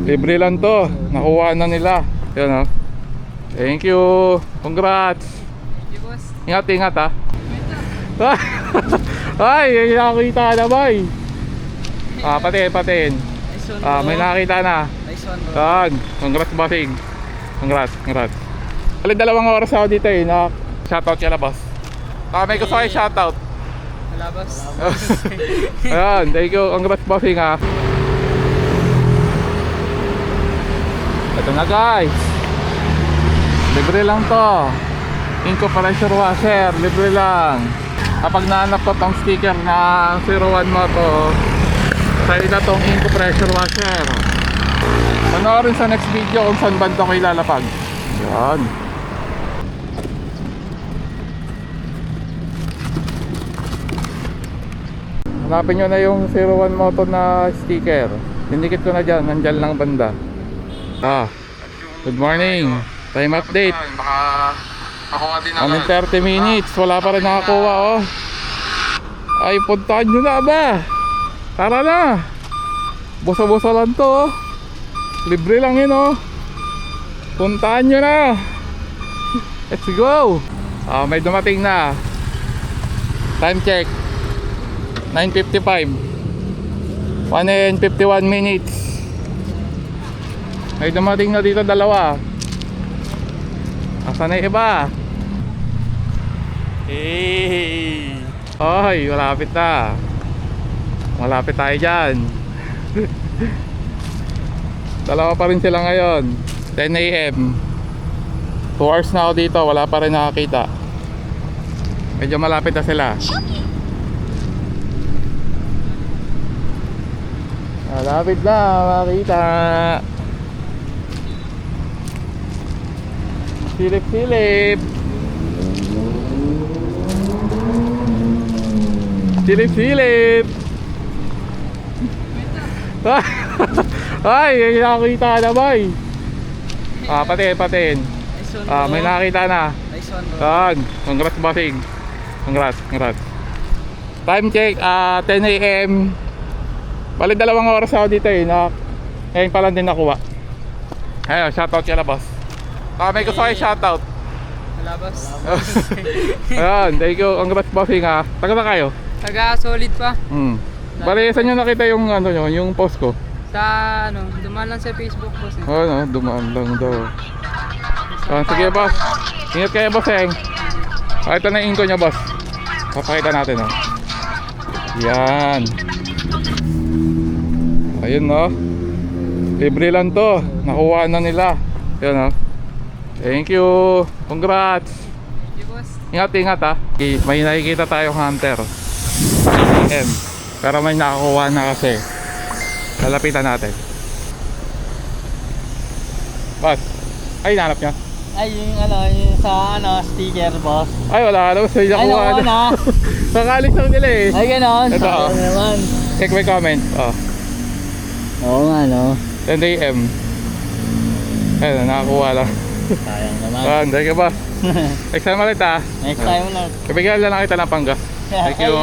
Libre lang to. Nakuha na nila. Yan, oh. Thank you. Congrats. Thank you, boss. Ingat, ingat, ha. Ay, nakakita na, boy. Patin. Nice one, May nakakita na. Nice one, bro. Yan. Congrats, bossing. Congrats. Bali, 2 oras ako dito, eh. Shoutout ka na, boss. May gusto kayo shoutout. Wala, boss. Ayan, thank you. Congrats, bossing, ha. Ito na, guys. Libre lang to. Inco pressure washer. Libre lang. Kapag nahanap ko tong sticker na 01 Moto, sa'yo na tong Inco pressure washer. Panoorin sa next video kung saan banda ko ilalapag. Yan. Hanapin nyo na yung 01 Moto na sticker. Dinikit ko na dyan. Nandyan lang banda. Good morning. Time update. Baka nakuha din na 30 minutes. Wala pa rin nakakuha, oh. Ay, puntahan nyo na ba? Tara na. Busa-busa lang to, oh. Libre lang yun, oh. Puntahan nyo na. Let's go. May dumating na. Time check 9:55. 1 and 51 minutes. May dumating na dito 2. Asan na yung iba? Hey! Ay, malapit na. Malapit tayo dyan. 2 pa rin sila ngayon. 10 AM. 2 hours na ako dito. Wala pa rin nakakita. Medyo malapit na sila. Malapit na makita. Silip. Ay, nakakita na, boy. Patin. Nice one, May nakakita na. Nice one, bro. Congrats, bossing. Congrats. Time check 10 AM. Bali, 2 oras ako dito, eh. Ngayon pa lang din nakuha. Ayun, shoutout ka na, boss. May gusto kayo shoutout. Wala, boss. Ayan, thank you. Congrats, bossing, ha. Taga na kayo? Taga solid pa. Bali, saan nyo nakita yung yung post ko? Sa dumaan lang sa Facebook, boss. Dumaan lang daw. Sige, boss. Ingat kayo, bossing. Ito na yung inko nyo, boss. Papakita natin, oh. Yan. Ayun, no. Libre lang to. Nakuha na nila. Yan, oh. Thank you. Congrats. Thank you, boss. Ingat, ha. May nakikita tayong hunter. Pero may nakakuha na kasi. Lalapitan natin. Boss. Ay, nanap niya. Ay, yung sa sticker, boss. Ay, wala. Say Ay, nakuha na. Nakalis lang nila, eh. Ay, ganon. Ito, oh. Naman. Check my comment. Oo nga, no. 10 AM. Ayun, nakakuha lang. Sayang naman. Thank you, boss. Next time ulit, ha. Next time na. Kabigyan lang kita ng panggas. Thank you.